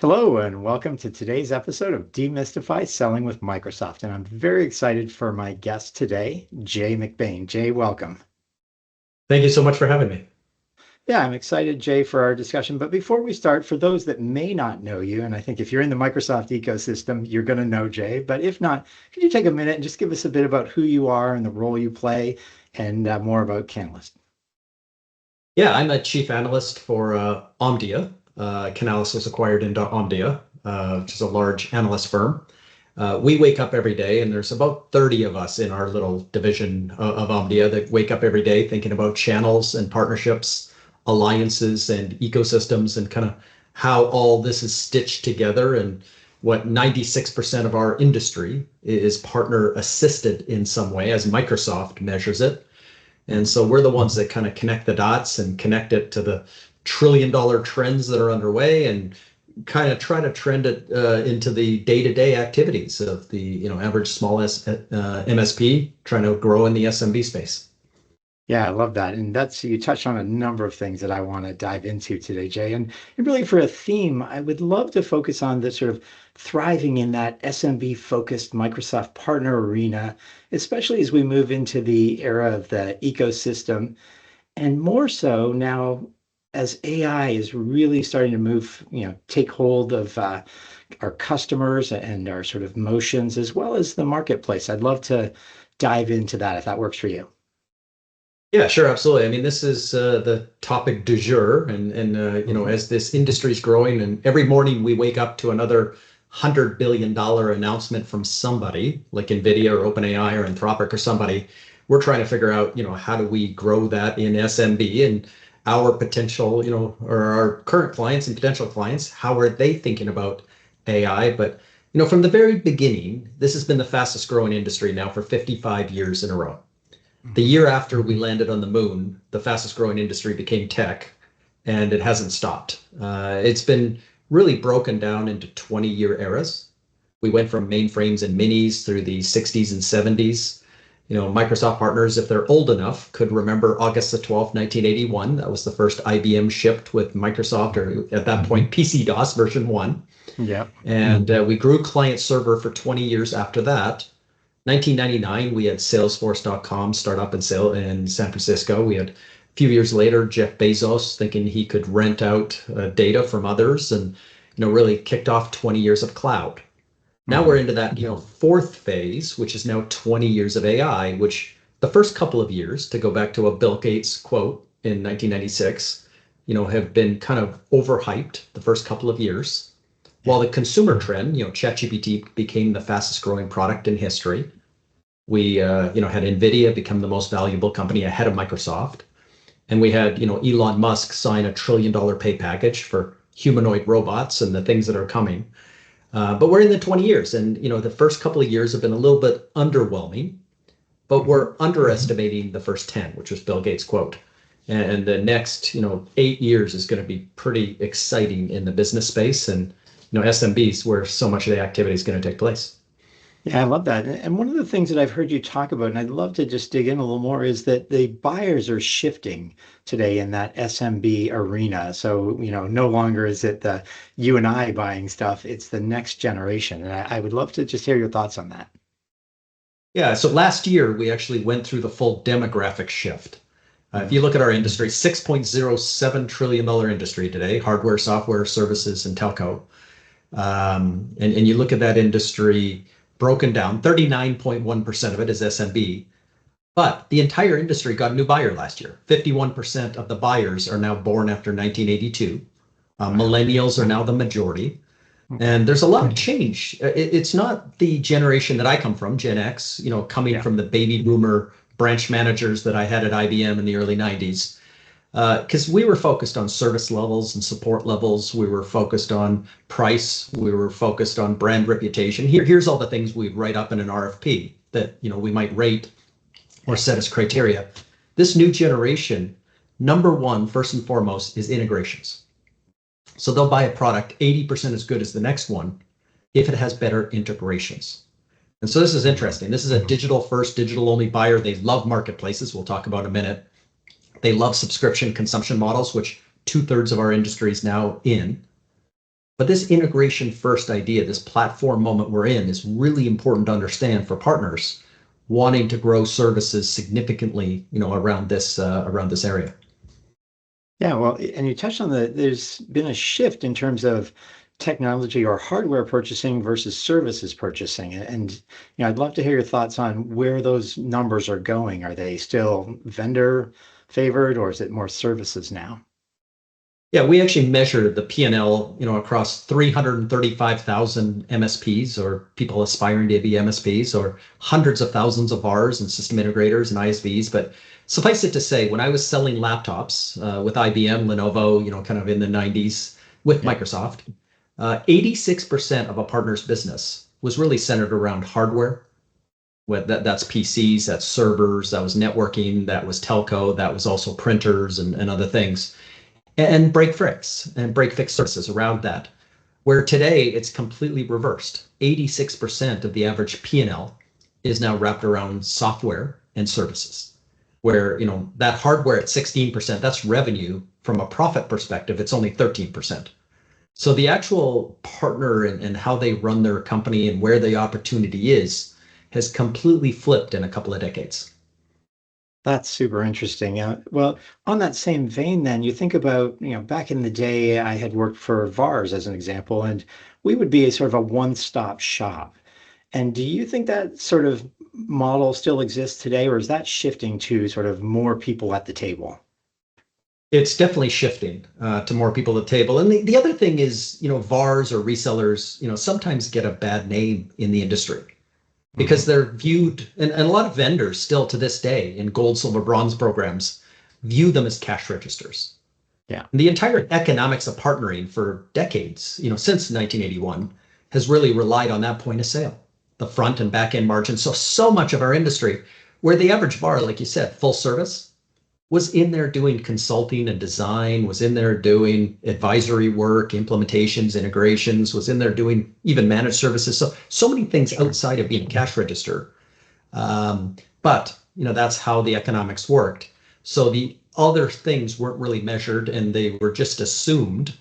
Hello, and welcome to today's episode of Demystify Selling with Microsoft. And I'm very excited for my guest today, Jay McBain. Jay, welcome. Thank you so much for having me. Yeah, I'm excited, Jay, for our discussion. But before we start, for those that may not know you, and I think if you're in the Microsoft ecosystem, you're going to know Jay. But if not, could you take a minute and just give us a bit about who you are and the role you play and more about Analyst? Yeah, I'm a chief analyst for Omdia. Analyst was acquired into Omdia, which is a large analyst firm. We wake up every day, and there's about 30 of us in our little division of Omdia that wake up every day thinking about channels and partnerships, alliances and ecosystems, and kind of how all this is stitched together, and what 96% of our industry is partner assisted in some way, as Microsoft measures it. And so we're the ones that kind of connect the dots and connect it to the trillion-dollar trends that are underway, and kind of try to trend it into the day-to-day activities of the average small MSP trying to grow in the SMB space. Yeah, I love that. And you touched on a number of things that I want to dive into today, Jay. And really for a theme, I would love to focus on the sort of thriving in that SMB-focused Microsoft partner arena, especially as we move into the era of the ecosystem, and more so now as AI is really starting to move, take hold of our customers and our sort of motions, as well as the marketplace. I'd love to dive into that if that works for you. Yeah, sure, absolutely. I mean, this is the topic du jour, and as this industry is growing, and every morning we wake up to another $100 billion announcement from somebody like NVIDIA or OpenAI or Anthropic or somebody. We're trying to figure out, how do we grow that in SMB, and our potential, or our current clients and potential clients, how are they thinking about AI? But, from the very beginning, this has been the fastest growing industry now for 55 years in a row. The year after we landed on the moon, the fastest growing industry became tech, and it hasn't stopped. It's been really broken down into 20-year eras. We went from mainframes and minis through the 60s and 70s. Microsoft partners, if they're old enough, could remember August the 12th, 1981. That was the first IBM shipped with Microsoft, or at that point, PC-DOS version 1. Yeah. And we grew client server for 20 years after that. 1999, we had Salesforce.com start up in San Francisco. We had a few years later, Jeff Bezos thinking he could rent out data from others, and really kicked off 20 years of cloud. Now we're into that fourth phase, which is now 20 years of AI, which the first couple of years, to go back to a Bill Gates quote in 1996, have been kind of overhyped the first couple of years. While the consumer trend, ChatGPT became the fastest growing product in history. We had NVIDIA become the most valuable company ahead of Microsoft. And we had Elon Musk sign $1 trillion pay package for humanoid robots and the things that are coming. But we're in the 20 years, and the first couple of years have been a little bit underwhelming, but we're underestimating the first 10, which was Bill Gates' quote. And the next 8 years is going to be pretty exciting in the business space, and SMBs, where so much of the activity is going to take place. Yeah, I love that. And one of the things that I've heard you talk about, and I'd love to just dig in a little more, is that the buyers are shifting today in that SMB arena. So, no longer is it the you and I buying stuff, it's the next generation. And I would love to just hear your thoughts on that. Yeah, so last year, we actually went through the full demographic shift. If you look at our industry, $6.07 trillion industry today, hardware, software, services, and telco. And you look at that industry broken down, 39.1% of it is SMB, but the entire industry got a new buyer last year. 51% of the buyers are now born after 1982. Millennials are now the majority. And there's a lot of change. It's not the generation that I come from, Gen X, coming from the baby boomer branch managers that I had at IBM in the early 90s. Because we were focused on service levels and support levels. We were focused on price. We were focused on brand reputation. Here's all the things we'd write up in an RFP that we might rate or set as criteria. This new generation, number one, first and foremost, is integrations. So they'll buy a product 80% as good as the next one if it has better integrations. And so this is interesting. This is a digital first, digital only buyer. They love marketplaces. We'll talk about in a minute. They love subscription consumption models, which 2/3 of our industry is now in. But this integration first idea, this platform moment we're in, is really important to understand for partners wanting to grow services significantly, around this area. Yeah, well, and you touched on there's been a shift in terms of technology or hardware purchasing versus services purchasing. And I'd love to hear your thoughts on where those numbers are going. Are they still vendor favored, or is it more services now? Yeah, we actually measured the P&L, across 335,000 MSPs or people aspiring to be MSPs, or hundreds of thousands of VARs and system integrators and ISVs. But suffice it to say, when I was selling laptops with IBM, Lenovo, kind of in the 90s with Microsoft, 86% of a partner's business was really centered around hardware. That's PCs, that's servers, that was networking, that was telco, that was also printers and other things. And break fix services around that. Where today it's completely reversed. 86% of the average P&L is now wrapped around software and services. Where that hardware at 16%, that's revenue. From a profit perspective, it's only 13%. So the actual partner and how they run their company and where the opportunity is has completely flipped in a couple of decades. That's super interesting. Well, on that same vein, then you think about, back in the day, I had worked for VARs as an example, and we would be a sort of a one-stop shop. And do you think that sort of model still exists today, or is that shifting to sort of more people at the table? It's definitely shifting to more people at the table. And the other thing is, VARs or resellers, sometimes get a bad name in the industry because they're viewed, and a lot of vendors still to this day in gold, silver, bronze programs view them as cash registers. Yeah. And the entire economics of partnering for decades, since 1981, has really relied on that point of sale, the front and back end margin. So much of our industry, where the average VAR, like you said, full service, was in there doing consulting and design, was in there doing advisory work, implementations, integrations, was in there doing even managed services. So many things outside of being cash register. But that's how the economics worked. So the other things weren't really measured, and they were just assumed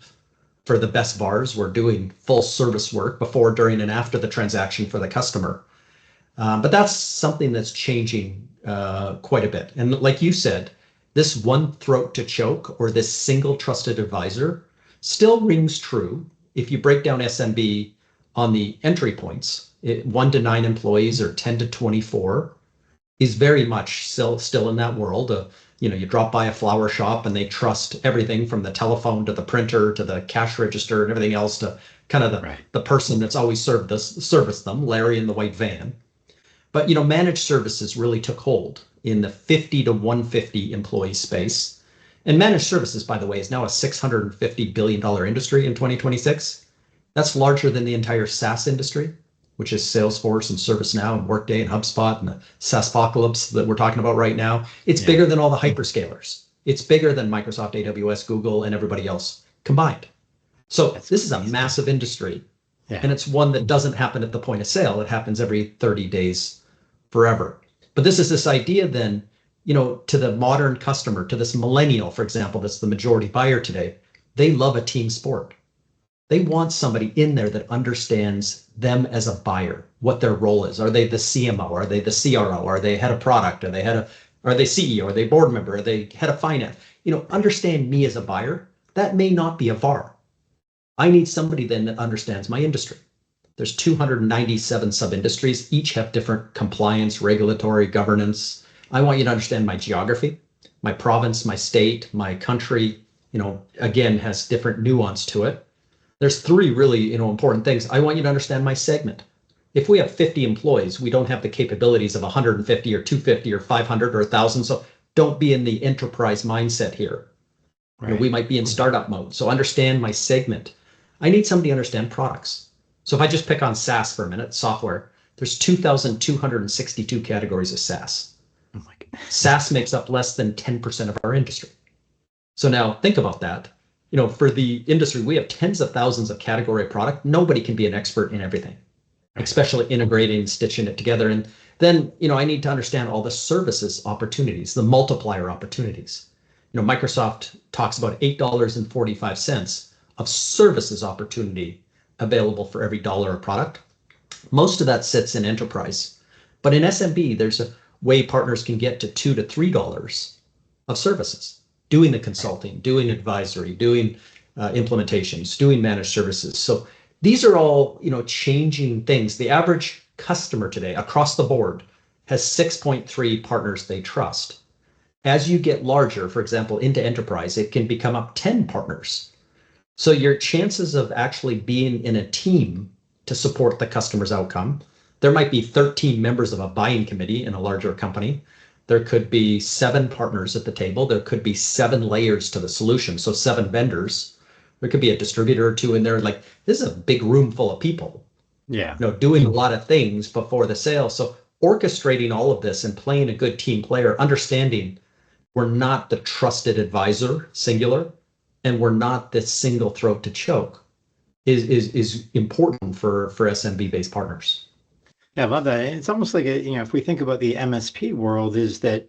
for the best VARs were doing full service work before, during, and after the transaction for the customer. But that's something that's changing quite a bit. And like you said, this one throat to choke, or this single trusted advisor, still rings true. If you break down SMB on the entry points, 1 to 9 employees or 10 to 24 is very much still in that world. You drop by a flower shop and they trust everything from the telephone to the printer to the cash register and everything else to kind of the person that's always serviced them, Larry in the white van. But managed services really took hold in the 50 to 150 employee space. And managed services, by the way, is now a $650 billion industry in 2026. That's larger than the entire SaaS industry, which is Salesforce and ServiceNow and Workday and HubSpot and the SaaSpocalypse that we're talking about right now. It's bigger than all the hyperscalers. It's bigger than Microsoft, AWS, Google, and everybody else combined. So this is a massive industry. Yeah. And it's one that doesn't happen at the point of sale. It happens every 30 days forever. But this is this idea then, to the modern customer, to this millennial, for example, that's the majority buyer today, they love a team sport. They want somebody in there that understands them as a buyer, what their role is. Are they the CMO? Are they the CRO? Are they head of product? Are they CEO? Are they board member? Are they head of finance? Understand me as a buyer. That may not be a VAR. I need somebody then that understands my industry. There's 297 sub-industries. Each have different compliance, regulatory, governance. I want you to understand my geography, my province, my state, my country, again, has different nuance to it. There's 3 really, important things. I want you to understand my segment. If we have 50 employees, we don't have the capabilities of 150 or 250 or 500 or 1,000. So don't be in the enterprise mindset here. We Right. might be in startup mode. So understand my segment. I need somebody to understand products. So if I just pick on SaaS for a minute, software, there's 2,262 categories of SaaS. Oh my goodness. SaaS makes up less than 10% of our industry. So now think about that. For the industry, we have tens of thousands of category of product. Nobody can be an expert in everything, Right. especially integrating, stitching it together. And then, I need to understand all the services opportunities, the multiplier opportunities. Microsoft talks about $8.45 of services opportunity available for every dollar of product. Most of that sits in enterprise. But in SMB, there's a way partners can get to $2 to $3 of services, doing the Right. consulting, doing advisory, doing implementations, doing managed services. So these are all, changing things. The average customer today across the board has 6.3 partners they trust. As you get larger, for example, into enterprise, it can become up 10 partners. So your chances of actually being in a team to support the customer's outcome, there might be 13 members of a buying committee in a larger company. There could be 7 partners at the table. There could be 7 layers to the solution. So 7 vendors. There could be a distributor or two in there. Like, this is a big room full of people, Yeah. doing a lot of things before the sale. So orchestrating all of this and playing a good team player, understanding we're not the trusted advisor, singular, and we're not the single throat to choke is important for SMB based partners. Yeah, I love that. It's almost like if we think about the MSP world, is that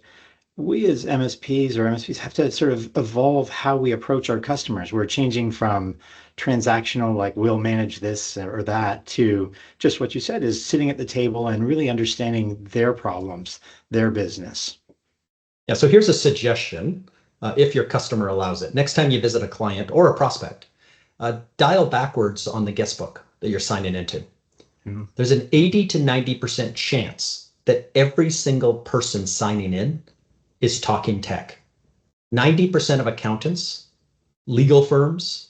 we as MSPs or MSPs have to sort of evolve how we approach our customers. We're changing from transactional, like we'll manage this or that, to just what you said is sitting at the table and really understanding their problems, their business. Yeah, so here's a suggestion, if your customer allows it. Next time you visit a client or a prospect, dial backwards on the guest book that you're signing into. Mhm. There's an 80 to 90% chance that every single person signing in is talking tech. 90% of accountants, legal firms,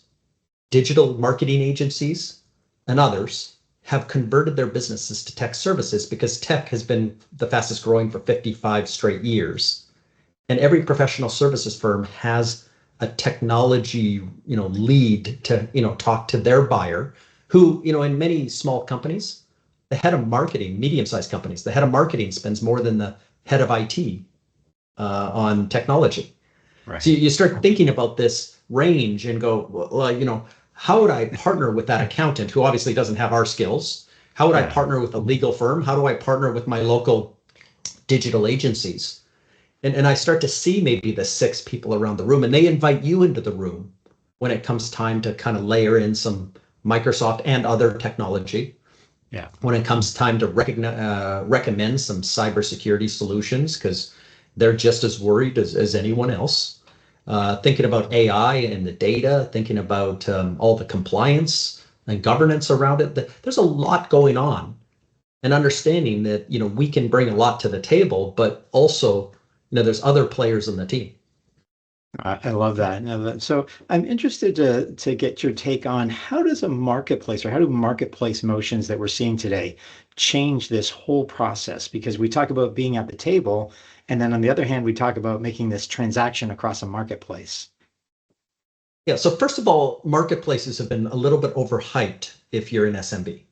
digital marketing agencies, and others have converted their businesses to tech services because tech has been the fastest growing for 55 straight years. And every professional services firm has a technology, lead to, talk to their buyer who, in many small companies, the head of marketing, medium-sized companies, the head of marketing spends more than the head of IT on technology. So Right. you start thinking about this range and go, well, how would I partner with that accountant who obviously doesn't have our skills? How would I Yeah. partner with a legal firm? How do I partner with my local digital agencies? And I start to see maybe the 6 people around the room, and they invite you into the room when it comes time to kind of layer in some Microsoft and other technology. Yeah. When it comes time to recommend some cybersecurity solutions, because they're just as worried as anyone else. Thinking about AI and the data, thinking about all the compliance and governance around it. There's a lot going on, and understanding that we can bring a lot to the table, but also there's other players in the team. I love that. So I'm interested to get your take on how does a marketplace or how do marketplace motions that we're seeing today change this whole process? Because we talk about being at the table, and then on the other hand, we talk about making this transaction across a marketplace. Yeah. So first of all, marketplaces have been a little bit overhyped if you're in SMB.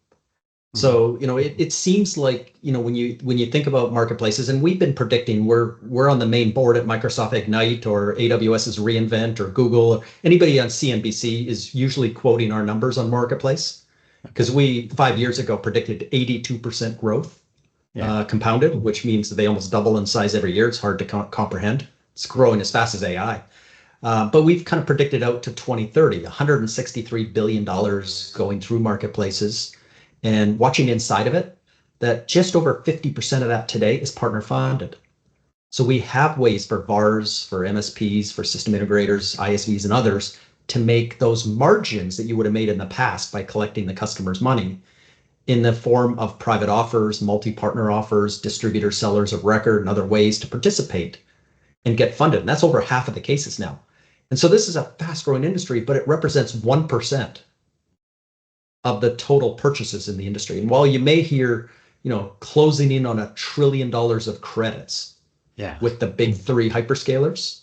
Mhm. So, it seems like, when you think about marketplaces, and we've been predicting we're on the main board at Microsoft Ignite or AWS's reInvent or Google, or anybody on CNBC is usually quoting our numbers on marketplace because Okay. we 5 years ago predicted 82% growth Yeah. compounded, which means that they almost double in size every year. It's hard to comprehend. It's growing as fast as AI. But we've kind of predicted out to 2030, $163 billion going through marketplaces, and watching inside of it, that just over 50% of that today is partner funded. So we have ways for VARs, for MSPs, for system integrators, ISVs, and others to make those margins that you would have made in the past by collecting the customer's money in the form of private offers, multi-partner offers, distributor sellers of record, and other ways to participate and get funded. And that's over half of the cases now. And so this is a fast growing industry, but it represents 1% of the total purchases in the industry. And while you may hear, closing in on $1 trillion of credits Yeah. with the big 3 hyperscalers,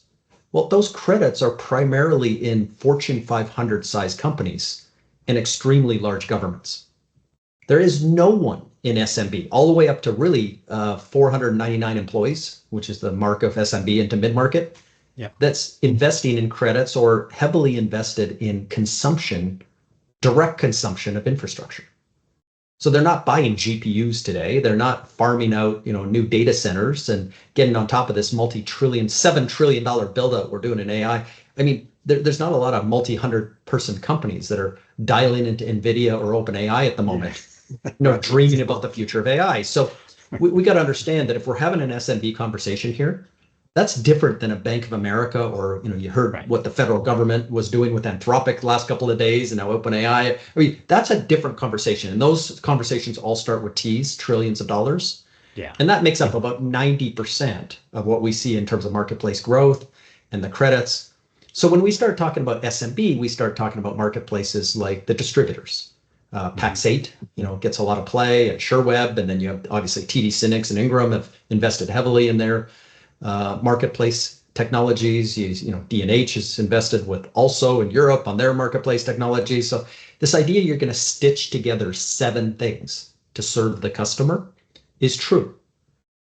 Well, those credits are primarily in Fortune 500 size companies and extremely large governments. There is no one in SMB, all the way up to really 499 employees, which is the mark of SMB into mid-market, Yeah. that's investing in credits or heavily invested in consumption, direct consumption of infrastructure. So they're not buying GPUs today. They're not farming out, new data centers and getting on top of this multi-trillion, $7 trillion build out we're doing in AI. I mean, there's not a lot of multi-hundred person companies that are dialing into NVIDIA or OpenAI at the moment, dreaming about the future of AI. So we got to understand that if we're having an SMB conversation here, that's different than a Bank of America, or you heard what the federal government was doing with Anthropic the last couple of days, and now OpenAI. I mean, that's a different conversation, and those conversations all start with T's, trillions of dollars. Yeah. And that makes up about 90% of what we see in terms of marketplace growth and the credits. So when we start talking about SMB, we start talking about marketplaces like the distributors. Pax8, gets a lot of play, and SureWeb, and then you have obviously TD SYNNEX and Ingram have invested heavily in their marketplace technologies. D&H is invested with also in Europe on their marketplace technology. So this idea you're going to stitch together 7 things to serve the customer is true.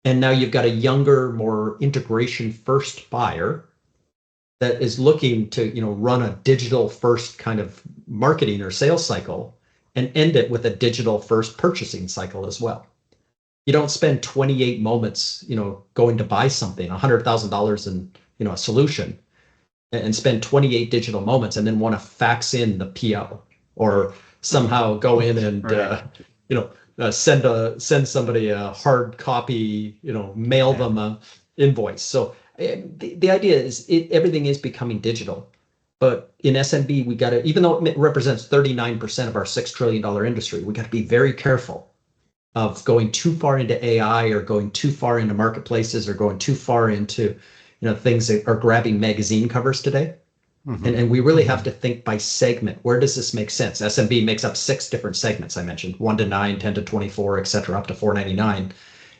And now you've got a younger, more integration first buyer that is looking to run a digital first kind of marketing or sales cycle and end it with a digital first purchasing cycle as well. You don't spend 28 moments, going to buy something, $100,000 in, a solution, and spend 28 digital moments and then want to fax in the PO or somehow go in and, send somebody a hard copy, mail them a invoice. So the idea is everything is becoming digital. But in SMB, we got to, even though it represents 39% of our $6 trillion industry, we got to be very careful of going too far into AI or going too far into marketplaces or going too far into, things that are grabbing magazine covers today. Mm-hmm. And we really have to think by segment. Where does this make sense? SMB makes up 6 different segments I mentioned, 1 to 9, 10 to 24, et cetera, up to 499.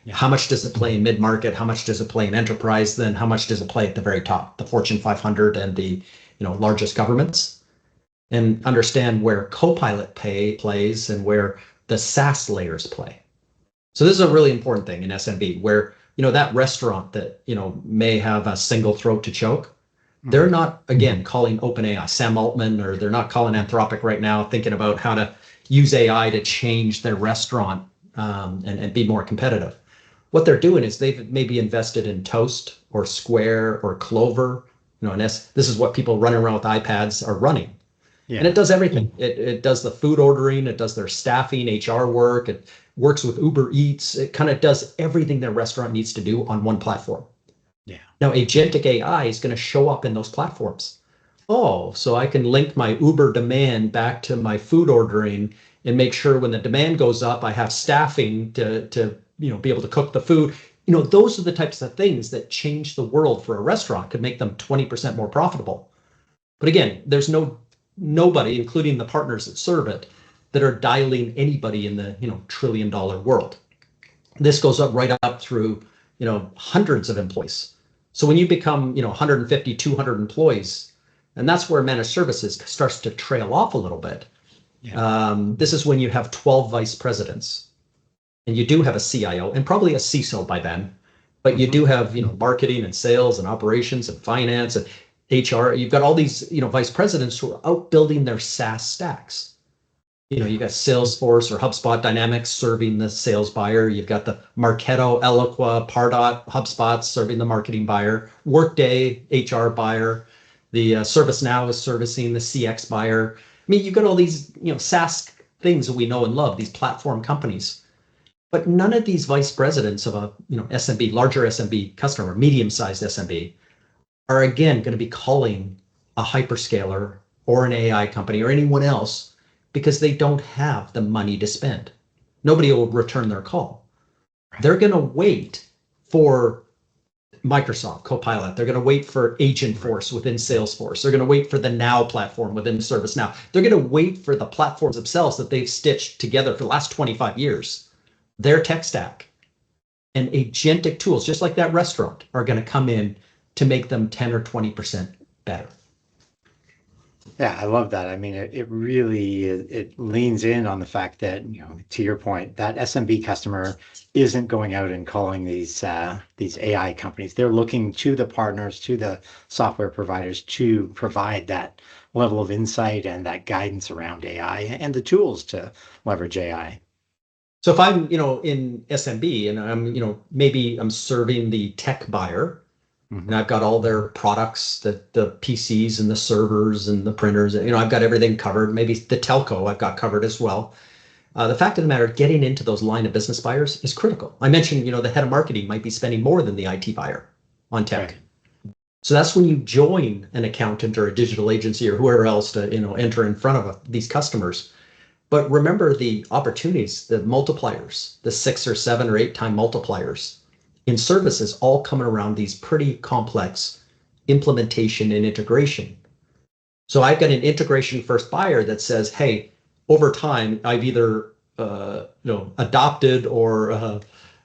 Yeah. How much does it play in mid-market? How much does it play in enterprise? Then how much does it play at the very top, the Fortune 500 and the largest governments? And understand where Copilot plays and where the SaaS layers play. So this is a really important thing in SMB, where that restaurant that may have a single throat to choke, they're not, again, calling OpenAI, Sam Altman, or they're not calling Anthropic right now, thinking about how to use AI to change their restaurant and be more competitive. What they're doing is they've maybe invested in Toast or Square or Clover. And this is what people running around with iPads are running. Yeah. And it does everything. It does the food ordering, it does their staffing, HR work, it works with Uber Eats. It kind of does everything their restaurant needs to do on one platform. Yeah. Now, agentic AI is going to show up in those platforms. Oh, so I can link my Uber demand back to my food ordering and make sure when the demand goes up, I have staffing to be able to cook the food. Those are the types of things that change the world for a restaurant, could make them 20% more profitable. But again, there's nobody, including the partners that serve it, that are dialing anybody in the $1 trillion world. This goes up right up through hundreds of employees. So when you become 150, 200 employees, and that's where managed services starts to trail off a little bit. Yeah. This is when you have 12 vice presidents, and you do have a CIO and probably a CISO by then, but you do have marketing and sales and operations and finance and HR. You've got all these vice presidents who are out building their SaaS stacks. You got Salesforce or HubSpot Dynamics serving the sales buyer. You've got the Marketo, Eloqua, Pardot, HubSpot serving the marketing buyer. Workday, HR buyer. The ServiceNow is servicing the CX buyer. I mean, you've got all these SaaS things that we know and love, these platform companies. But none of these vice presidents of a SMB, larger SMB customer, medium-sized SMB, are again going to be calling a hyperscaler or an AI company or anyone else, because they don't have the money to spend. Nobody will return their call. They're going to wait for Microsoft Copilot. They're going to wait for Agentforce within Salesforce. They're going to wait for the Now platform within ServiceNow. They're going to wait for the platforms themselves that they've stitched together for the last 25 years. Their tech stack and agentic tools, just like that restaurant, are going to come in to make them 10 or 20% better. Yeah, I love that. I mean, it really it leans in on the fact that, to your point, that SMB customer isn't going out and calling these AI companies. They're looking to the partners, to the software providers to provide that level of insight and that guidance around AI and the tools to leverage AI. So if I'm, in SMB and I'm, maybe I'm serving the tech buyer and Hmm. I've got all their products, the PCs and the servers and the printers, I've got everything covered. Maybe the telco I've got covered as well. The fact of the matter, getting into those line of business buyers is critical. I mentioned, the head of marketing might be spending more than the IT buyer on tech. Right. So that's when you join an accountant or a digital agency or whoever else to, enter in front of these customers. But remember the opportunities, the multipliers, the 6 or 7 or 8 time multipliers in services all coming around these pretty complex implementation and integration. So I've got an integration first buyer that says, hey, over time, I've either adopted or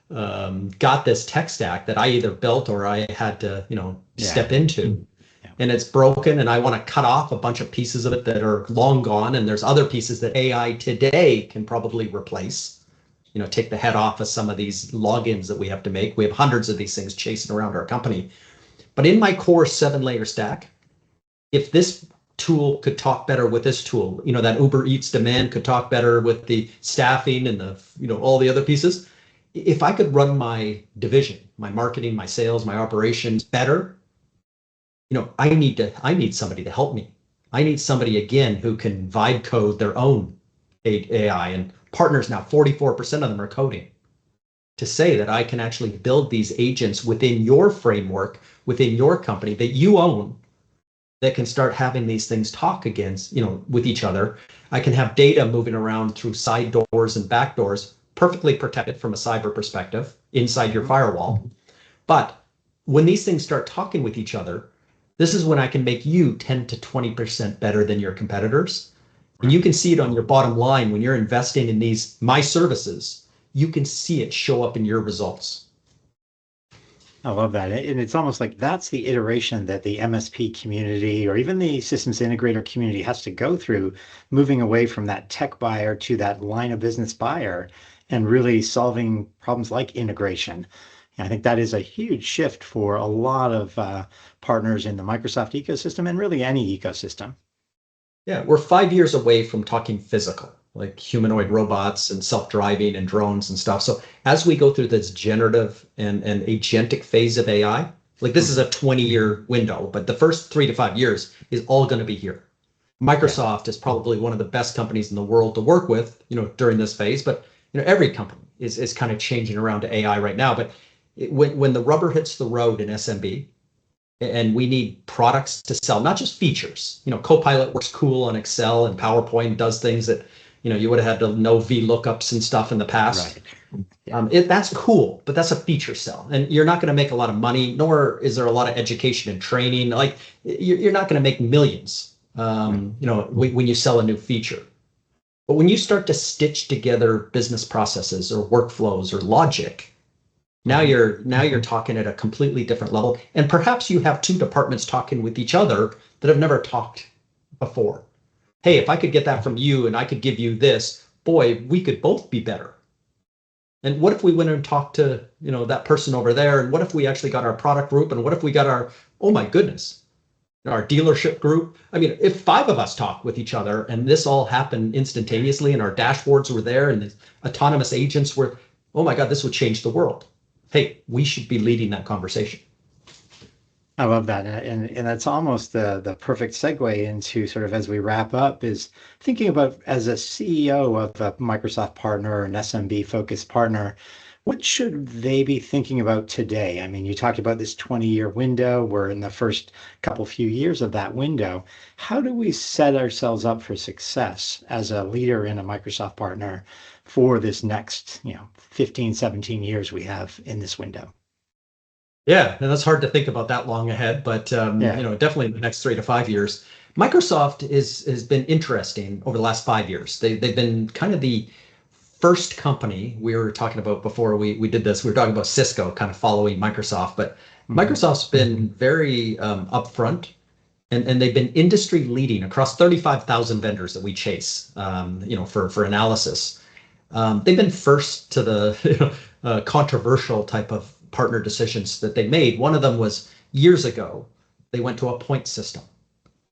got this tech stack that I either built or I had to Yeah. step into, Yeah. and it's broken, and I want to cut off a bunch of pieces of it that are long gone, and there's other pieces that AI today can probably replace. Take the head off of some of these logins that we have to make. We have hundreds of these things chasing around our company. But in my core 7-layer stack, if this tool could talk better with this tool, that Uber Eats demand could talk better with the staffing and the, all the other pieces. If I could run my division, my marketing, my sales, my operations better, I need somebody to help me. I need somebody again who can vibe code their own AI, and partners now, 44% of them are coding, to say that I can actually build these agents within your framework, within your company that you own, that can start having these things talk against, with each other. I can have data moving around through side doors and back doors, perfectly protected from a cyber perspective inside your firewall. But when these things start talking with each other, this is when I can make you 10 to 20% better than your competitors. And you can see it on your bottom line when you're investing in these my services. You can see it show up in your results. I love that. And it's almost like that's the iteration that the MSP community or even the systems integrator community has to go through, moving away from that tech buyer to that line of business buyer and really solving problems like integration. And I think that is a huge shift for a lot of partners in the Microsoft ecosystem and really any ecosystem. Yeah, we're 5 years away from talking physical, like humanoid robots and self-driving and drones and stuff. So as we go through this generative and agentic phase of AI, like this is a 20-year window, but the first 3 to 5 years is all going to be here. Microsoft is probably one of the best companies in the world to work with, during this phase, but every company is kind of changing around to AI right now. But when the rubber hits the road in SMB, and we need products to sell, not just features. Copilot works cool on Excel and PowerPoint, does things that, you would have had to know VLOOKUPs and stuff in the past. Right. Yeah. That's cool, but that's a feature sell. And you're not going to make a lot of money, nor is there a lot of education and training. Like you're not going to make millions, when you sell a new feature. But when you start to stitch together business processes or workflows or logic, now you're talking at a completely different level. And perhaps you have two departments talking with each other that have never talked before. Hey, if I could get that from you and I could give you this, boy, we could both be better. And what if we went and talked to, that person over there? And what if we actually got our product group? And what if we got our, oh my goodness, our dealership group? I mean, if 5 of us talk with each other and this all happened instantaneously and our dashboards were there and the autonomous agents were, oh my God, this would change the world. Hey, we should be leading that conversation. I love that. And that's almost the perfect segue into sort of as we wrap up is thinking about as a CEO of a Microsoft partner or an SMB focused partner, what should they be thinking about today? I mean, you talked about this 20-year window. We're in the first few years of that window. How do we set ourselves up for success as a leader in a Microsoft partner for this next, 15, 17 years we have in this window? Yeah, and that's hard to think about that long ahead, but definitely in the next 3 to 5 years. Microsoft has been interesting over the last 5 years. They've been kind of the first company we were talking about before we did this. We were talking about Cisco kind of following Microsoft, but Hmm. Microsoft's been very upfront, and they've been industry leading across 35,000 vendors that we chase, for analysis. They've been first to the controversial type of partner decisions that they made. One of them was years ago, they went to a point system.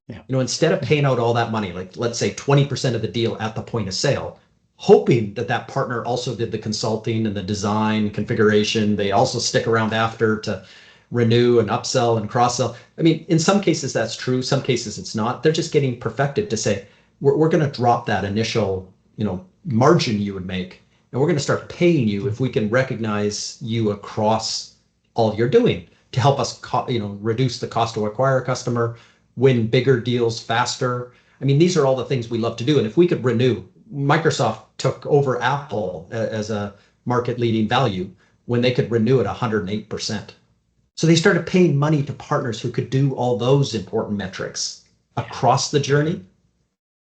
Yeah. Instead of paying out all that money, like let's say 20% of the deal at the point of sale, hoping that that partner also did the consulting and the design configuration, they also stick around after to renew and upsell and cross sell. I mean, in some cases that's true, some cases it's not. They're just getting perfected to say, we're going to drop that initial, margin you would make, and we're going to start paying you if we can recognize you across all you're doing to help us, reduce the cost to acquire a customer, win bigger deals faster. I mean, these are all the things we love to do. And if we could renew, Microsoft took over Apple as a market leading value when they could renew at 108%. So they started paying money to partners who could do all those important metrics Yeah. across the journey,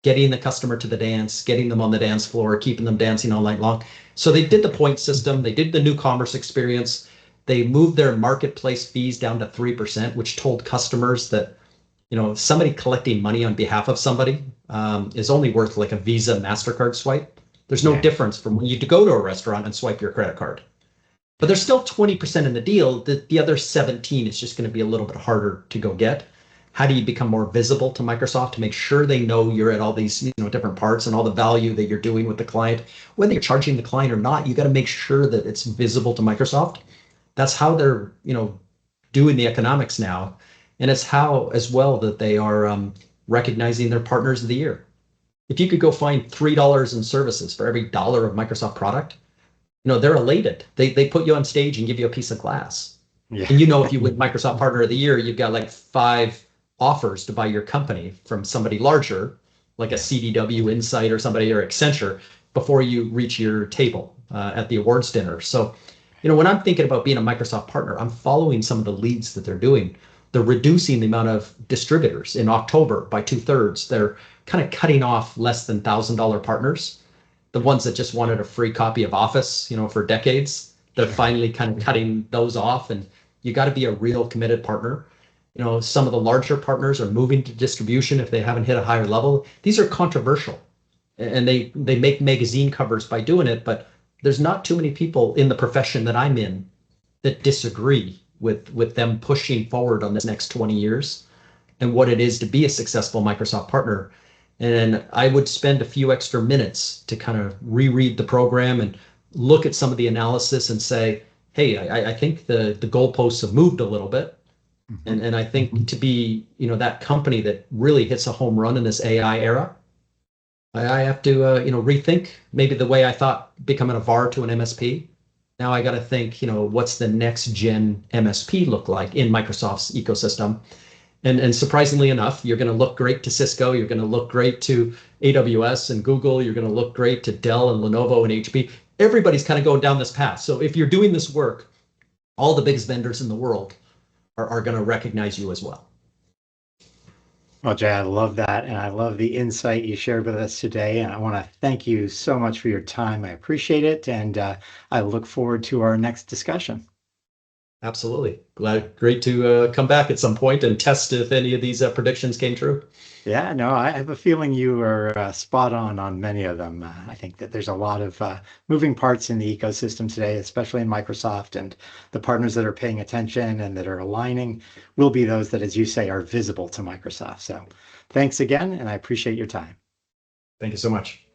getting the customer to the dance, getting them on the dance floor, keeping them dancing all night long. So they did the point system, they did the new commerce experience, they moved their marketplace fees down to 3%, which told customers that somebody collecting money on behalf of somebody is only worth like a Visa, MasterCard swipe. There's no Yeah. difference from when you go to a restaurant and swipe your credit card. But there's still 20% in the deal. The other 17 is just going to be a little bit harder to go get. How do you become more visible to Microsoft to make sure they know you're at all these different parts and all the value that you're doing with the client? Whether you're charging the client or not, you got to make sure that it's visible to Microsoft. That's how they're doing the economics now, and it's how as well that they are recognizing their partners of the year. If you could go find $3 in services for every dollar of Microsoft product, they're elated. They put you on stage and give you a piece of glass. Yeah. And if you win Microsoft Partner of the Year, you've got like 5 offers to buy your company from somebody larger, like a Yeah. CDW Insight or somebody, or Accenture, before you reach your table at the awards dinner. So, when I'm thinking about being a Microsoft partner, I'm following some of the leads that they're doing. They're reducing the amount of distributors in October by 2/3. They're kind of cutting off less than $1,000 partners, the ones that just wanted a free copy of Office, for decades. They're Sure. finally kind of cutting those off, and you got to be a real committed partner. Some of the larger partners are moving to distribution if they haven't hit a higher level. These are controversial, and they make magazine covers by doing it, but there's not too many people in the profession that I'm in that disagree with them pushing forward on this next 20 years and what it is to be a successful Microsoft partner. And I would spend a few extra minutes to kind of reread the program and look at some of the analysis and say, hey, I think the goalposts have moved a little bit. Mhm. And I think to be, that company that really hits a home run in this AI era, I have to, rethink maybe the way I thought becoming a VAR to an MSP. Now I got to think, what's the next gen MSP look like in Microsoft's ecosystem? And surprisingly enough, you're going to look great to Cisco. You're going to look great to AWS and Google. You're going to look great to Dell and Lenovo and HP. Everybody's kind of going down this path. So if you're doing this work, all the biggest vendors in the world are going to recognize you as well. Well, Jay, I love that. And I love the insight you shared with us today. And I want to thank you so much for your time. I appreciate it. And I look forward to our next discussion. Absolutely. Great to come back at some point and test if any of these predictions came true. Yeah, no, I have a feeling you are spot on many of them. I think that there's a lot of moving parts in the ecosystem today, especially in Microsoft, and the partners that are paying attention and that are aligning will be those that, as you say, are visible to Microsoft. So thanks again, and I appreciate your time. Thank you so much.